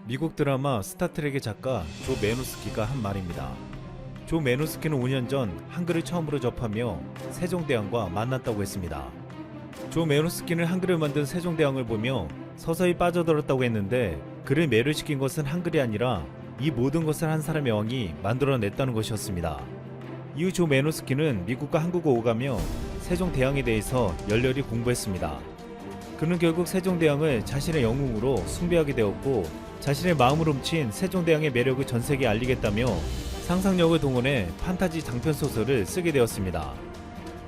미국 드라마 스타트rek의 작가 조 메노스키가 한 말입니다. 조 메노스키는 5년 전 한글을 처음으로 접하며 세종대왕과 만났다고 했습니다. 조 메노스키는 한글을 만든 세종대왕을 보며 서서히 빠져들었다고 했는데, 그를 매료시킨 것은 한글이 아니라 이 모든 것을 한 사람의 왕이 만들어냈다는 것이었습니다. 이후 조 메노스키는 미국과 한국을 오가며 세종대왕에 대해서 열렬히 공부했습니다. 그는 결국 세종대왕을 자신의 영웅으로 숭배하게 되었고, 자신의 마음을 훔친 세종대왕의 매력을 전세계에 알리겠다며 상상력을 동원해 판타지 장편소설을 쓰게 되었습니다.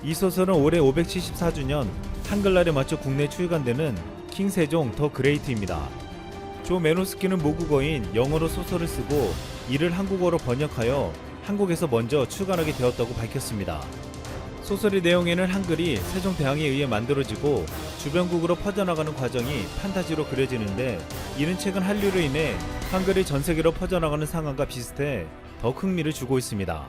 이 소설은 올해 574주년 한글날에 맞춰 국내 출간되는 킹세종 더 그레이트입니다. 조 메노스키는 모국어인 영어로 소설을 쓰고 이를 한국어로 번역하여 한국에서 먼저 출간하게 되었다고 밝혔습니다. 소설의 내용에는 한글이 세종대왕에 의해 만들어지고 주변국으로 퍼져나가는 과정이 판타지로 그려지는데, 이는 최근 한류로 인해 한글이 전세계로 퍼져나가는 상황과 비슷해 더욱 흥미를 주고 있습니다.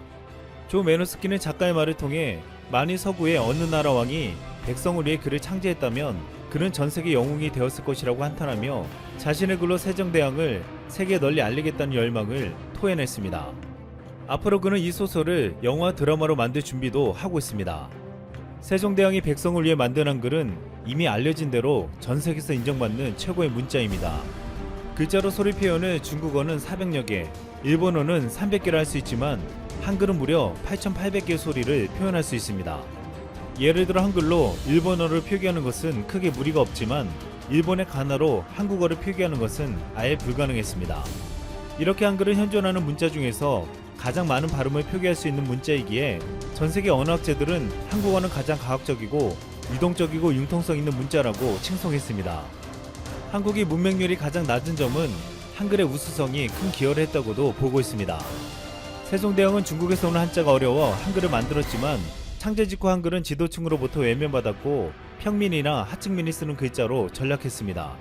조 메노스키는 작가의 말을 통해 만일 서구의 어느 나라 왕이 백성을 위해 글을 창제했다면 그는 전세계 영웅이 되었을 것이라고 한탄하며 자신의 글로 세종대왕을 세계에 널리 알리겠다는 열망을 토해냈습니다. 앞으로 그는 이 소설을 영화 드라마로 만들 준비도 하고 있습니다. 세종대왕이 백성을 위해 만든 한글은 이미 알려진 대로 전 세계에서 인정받는 최고의 문자입니다. 글자로 소리 표현을 중국어는 400여 개, 일본어는 300개를 할 수 있지만 한글은 무려 8,800개의 소리를 표현할 수 있습니다. 예를 들어 한글로 일본어를 표기하는 것은 크게 무리가 없지만 일본의 가나로 한국어를 표기하는 것은 아예 불가능했습니다. 이렇게 한글은 현존하는 문자 중에서 가장 많은 발음을 표기할 수 있는 문자이기에 전세계 언어학자들은 한국어는 가장 과학적이고 유동적이고 융통성 있는 문자라고 칭송했습니다. 한국이 문맹률이 가장 낮은 점은 한글의 우수성이 큰 기여를 했다고도 보고 있습니다. 세종대왕은 중국에서 오는 한자가 어려워 한글을 만들었지만 창제 직후 한글은 지도층으로부터 외면받았고 평민이나 하층민이 쓰는 글자로 전락했습니다.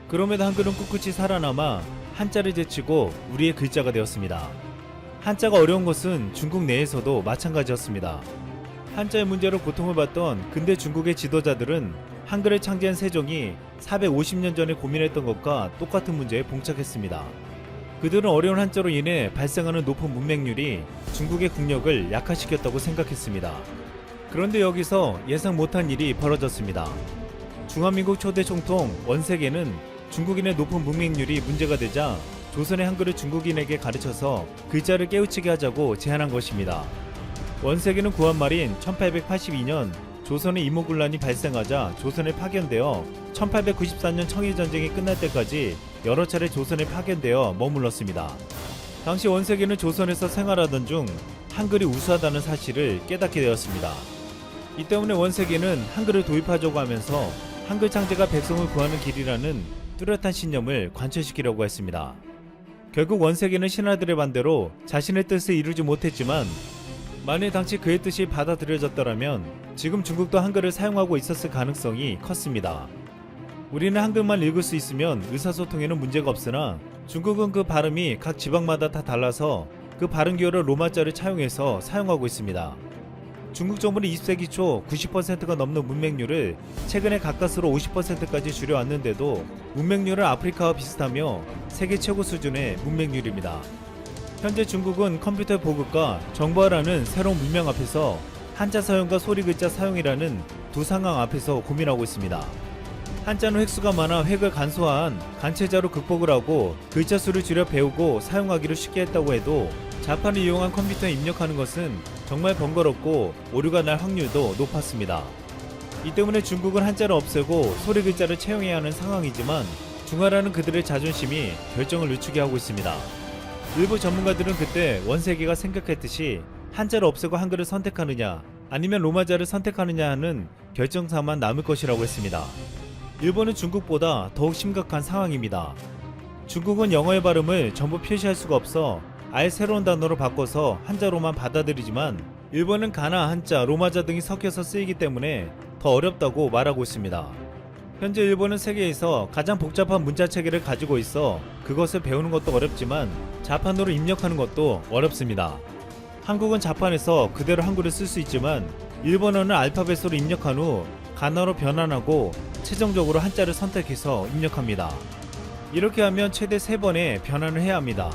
그럼에도 한글은 꿋꿋이 살아남아 한자를 제치고 우리의 글자가 되었습니다. 한자가 어려운 것은 중국 내에서도 마찬가지였습니다. 한자의 문제로 고통을 받던 근대 중국의 지도자들은 한글을 창제한 세종이 450년 전에 고민했던 것과 똑같은 문제에 봉착했습니다. 그들은 어려운 한자로 인해 발생하는 높은 문맹률이 중국의 국력을 약화시켰다고 생각했습니다. 그런데 여기서 예상 못한 일이 벌어졌습니다. 중화민국 초대 총통 원색에는 중국인의 높은 문맹률이 문제가 되자 조선의 한글을 중국인에게 가르쳐서 글자를 깨우치게 하자고 제안한 것입니다. 원색에는 9월 말인 1882년 조선의 임오군란이 발생하자 조선에 파견되어 1894년 청일전쟁이 끝날 때까지 여러 차례 조선에 파견되어 머물렀습니다. 당시 원색에는 조선에서 생활하던 중 한글이 우수하다는 사실을 깨닫게 되었습니다. 이 때문에 원색에는 한글을 도입하자고 하면서 한글 창제가 백성을 구하는 길이라는 뚜렷한 신념을 관철시키려고 했습니다. 결국 원색에는 신하들의 반대로 자신의 뜻을 이루지 못했지만, 만일 당시 그의 뜻이 받아들여졌더라면 지금 중국도 한글을 사용하고 있었을 가능성이 컸습니다. 우리는 한글만 읽을 수 있으면 의사소통에는 문제가 없으나 중국은 그 발음이 각 지방마다 다 달라서 그 발음 기호를 로마자를 차용해서 사용하고 있습니다. 중국 정부는 20세기 초 90%가 넘는 문맹률을 최근에 가까스로 50%까지 줄여왔는데도 문맹률은 아프리카와 비슷하며 세계 최고 수준의 문맹률입니다. 현재 중국은 컴퓨터 보급과 정보화라는 새로운 문명 앞에서 한자 사용과 소리 글자 사용이라는 두 상황 앞에서 고민하고 있습니다. 한자는 획수가 많아 획을 간소화한 간체자로 극복을 하고 글자 수를 줄여 배우고 사용하기를 쉽게 했다고 해도 자판을 이용한 컴퓨터에 입력하는 것은 정말 번거롭고 오류가 날 확률도 높았습니다. 이 때문에 중국은 한자를 없애고 소리 글자를 채용해야 하는 상황이지만 중화라는 그들의 자존심이 결정을 늦추게 하고 있습니다. 일부 전문가들은 그때 원세계가 생각했듯이 한자를 없애고 한글을 선택하느냐 아니면 로마자를 선택하느냐 하는 결정사만 남을 것이라고 했습니다. 일본은 중국보다 더욱 심각한 상황입니다. 중국은 영어의 발음을 전부 표시할 수가 없어 아예 새로운 단어로 바꿔서 한자로만 받아들이지만, 일본은 가나, 한자, 로마자 등이 섞여서 쓰이기 때문에 더 어렵다고 말하고 있습니다. 현재 일본은 세계에서 가장 복잡한 문자 체계를 가지고 있어 그것을 배우는 것도 어렵지만 자판으로 입력하는 것도 어렵습니다. 한국은 자판에서 그대로 한글을 쓸 수 있지만 일본어는 알파벳으로 입력한 후 가나로 변환하고 최종적으로 한자를 선택해서 입력합니다. 이렇게 하면 최대 3번의 변환을 해야 합니다.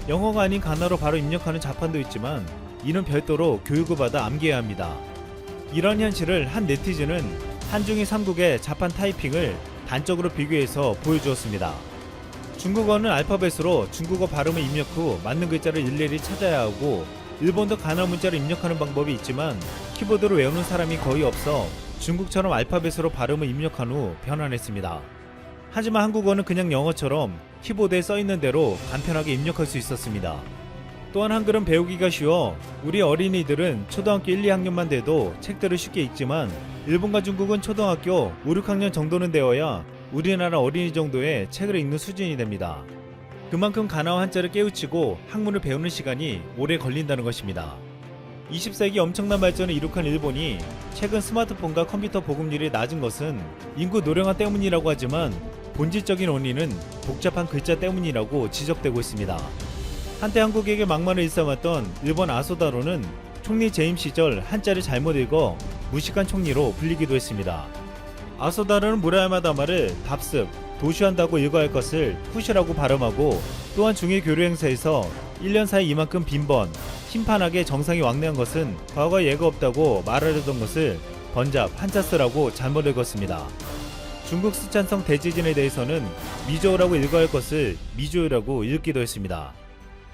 영어가 아닌 가나로 바로 입력하는 자판도 있지만 이는 별도로 교육을 받아 암기해야 합니다. 이런 현실을 한 네티즌은 한중일 3국의 자판 타이핑을 단적으로 비교해서 보여주었습니다. 중국어는 알파벳으로 중국어 발음을 입력 후 맞는 글자를 일일이 찾아야 하고, 일본도 가나 문자를 입력하는 방법이 있지만 키보드로 외우는 사람이 거의 없어 중국처럼 알파벳으로 발음을 입력한 후 변환했습니다. 하지만 한국어는 그냥 영어처럼 키보드에 써있는 대로 간편하게 입력할 수 있었습니다. 또한 한글은 배우기가 쉬워 우리 어린이들은 초등학교 1, 2학년만 돼도 책들을 쉽게 읽지만 일본과 중국은 초등학교 5, 6학년 정도는 되어야 우리나라 어린이 정도의 책을 읽는 수준이 됩니다. 그만큼 가나와 한자를 깨우치고 학문을 배우는 시간이 오래 걸린다는 것입니다. 20세기 엄청난 발전을 이룩한 일본이 최근 스마트폰과 컴퓨터 보급률이 낮은 것은 인구 노령화 때문이라고 하지만 본질적인 원인은 복잡한 글자 때문이라고 지적되고 있습니다. 한때 한국에게 막말을 일삼았던 일본 아소다로는 총리 재임 시절 한자를 잘못 읽어 무식한 총리로 불리기도 했습니다. 아소다로는 무라야마다마를 답습, 도시한다고 읽어야 할 것을 푸시라고 발음하고, 또한 중1 교류 행사에서 1년 사이 이만큼 빈번, 심판하게 정상이 왕래한 것은 과거에 예가 없다고 말하려던 것을 번잡, 한자 쓰라고 잘못 읽었습니다. 중국 스촨성 대지진에 대해서는 미조우라고 읽어야 할 것을 미조우라고 읽기도 했습니다.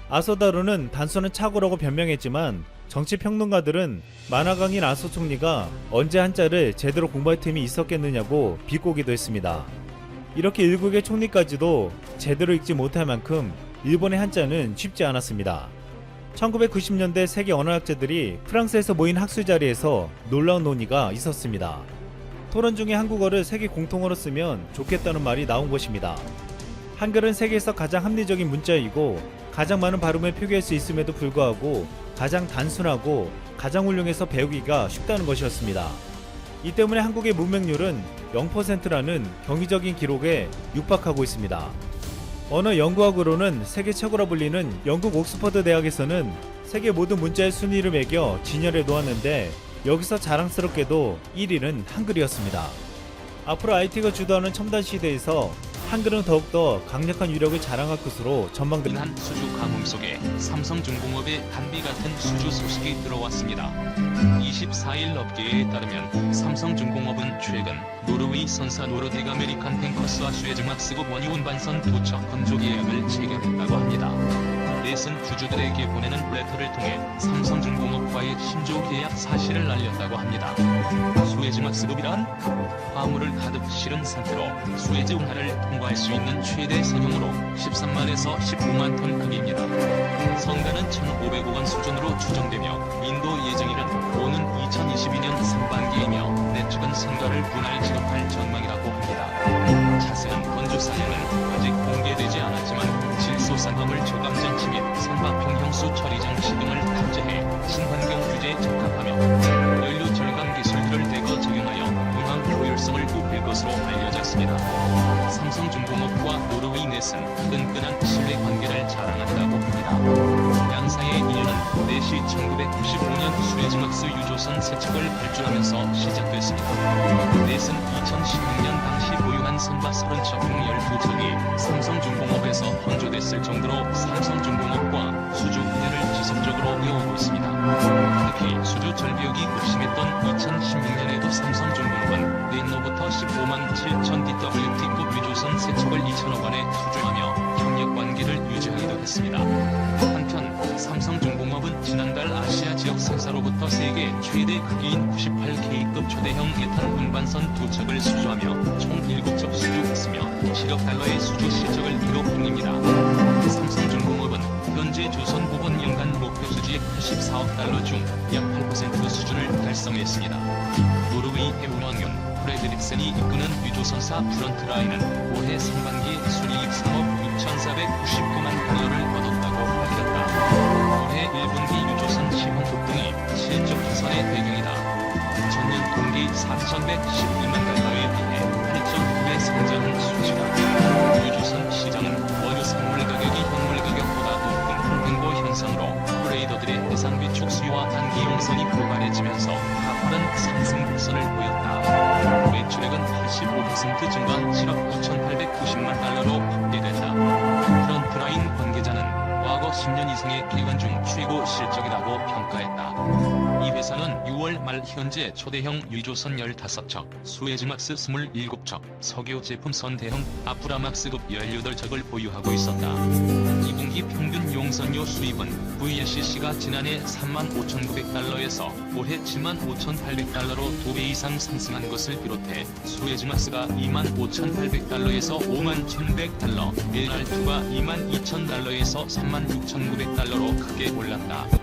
아소다로는 단순한 착오라고 변명했지만 정치평론가들은 만화강인 아소 총리가 언제 한자를 제대로 공부할 틈이 있었겠느냐고 비꼬기도 했습니다. 이렇게 일국의 총리까지도 제대로 읽지 못할 만큼 일본의 한자는 쉽지 않았습니다. 1990년대 세계 언어학자들이 프랑스에서 모인 학술 자리에서 놀라운 논의가 있었습니다. 토론 중에 한국어를 세계 공통어로 쓰면 좋겠다는 말이 나온 것입니다. 한글은 세계에서 가장 합리적인 문자이고 가장 많은 발음을 표기할 수 있음에도 불구하고 가장 단순하고 가장 훌륭해서 배우기가 쉽다는 것이었습니다. 이 때문에 한국의 문맹률은 0%라는 경이적인 기록에 육박하고 있습니다. 언어 연구학으로는 세계 최고라 불리는 영국 옥스퍼드 대학에서는 세계 모든 문자의 순위를 매겨 진열해 놓았는데 여기서 자랑스럽게도 1위는 한글이었습니다. 앞으로 IT가 주도하는 첨단 시대에서 한글은 더욱더 강력한 위력을 자랑할 것으로 전망됩니다. 한 수주 가뭄 속에 삼성중공업의 단비 같은 수주 소식이 들어왔습니다. 24일 업계에 따르면 삼성중공업은 최근 노르웨이 선사 노르데가 아메리칸 탱커스와 슈에즈막스급 원유 운반선 도착 건조 계약을 체결했다고 합니다. 넷은 주주들에게 보내는 레터를 통해 삼성중공업과의 신조 계약 사실을 알렸다고 합니다. 수에즈막스급이란 화물을 가득 실은 상태로 수에즈 운하를 통과할 수 있는 최대 선용으로 13만에서 15만 톤 급입니다. 성가는 1,500억 원 수준으로 추정되며 인도 예정일은 오는 2022년 상반기이며 내 측은 성가를 분할 지급할 전망이라고 합니다. 자세한 건조 사양은 아직 공개되지 않았지만 질소산화물 저감장치 및 선박평형수 처리장 시등을 탑재해 친환경 규제에 적합하며 연료 절감 기술들을 대거 적용하여 운항 효율성을 높일 것으로 알려졌습니다. 삼성중공업과 노르웨이 넷은 끈끈한 신뢰 관계를 자랑한다고 합니다. 양사의 일은 넷이 1995년 수에즈막스 유조선 세척을 발주하면서 시작됐습니다. 넷은 2016년 당시 보유한 선박 30척 중 12척이 삼성중공업에서 헌조됐을 정도로 삼성중공업과 수주 분야를 지속적으로 이어오고 있습니다. 특히 수주 절벽이 극심했던 2016년에도 삼성중공업은 넷로부터 15만 7천 DWT급 유조선 세척을 2천억 원에 수주하며 협력 관계를 유지하기도 했습니다. 한편 삼성중공업은 지난달 아시아 지역 상사로부터 세계 최대 크기인 98K급 초대형 에탄 운반선 2척을 수주하며 총 7척 수주했으며 7억 달러의 수주 실적을 기록 중입니다. 삼성중공업은 현재 조선부분 연간 목표 수지액 84억 달러 중 약 8% 수준을 달성했습니다. 노르웨이 해운왕윤 프레드릭센이 이끄는 유조선사 프런트라인은 올해 상반기 순이익 3억 6,499만 달러를 얻었다고 밝혔다. 올해 1분기 유조선 시황 급등이 실적 개선의 배경이다. 전년 동기 4,112만 달러에 비해 8.9배 성장한 수치다. 유조선 시장은 원유 생물 가격이 현물 가격보다 높은 횡보 현상으로 트레이더들의 해상비 축수와 단기 용선이 고갈해지면서 가파른 상승 곡선을 보였다. 매출액은 85% 증가 7억 9,890만 달러로 있다고 평가했다. 이 회사는 6월 말 현재 초대형 유조선 15척, 수에즈막스 27척, 석유 제품선 대형 아프라막스급 18척을 보유하고 있었다. 2분기 평균 용선료 수입은 VLCC가 지난해 35,900달러에서 올해 75,800달러로 2배 이상 상승한 것을 비롯해 수에즈막스가 25,800달러에서 51,100달러, LR2가 22,000달러에서 36,900달러로 크게 올랐다.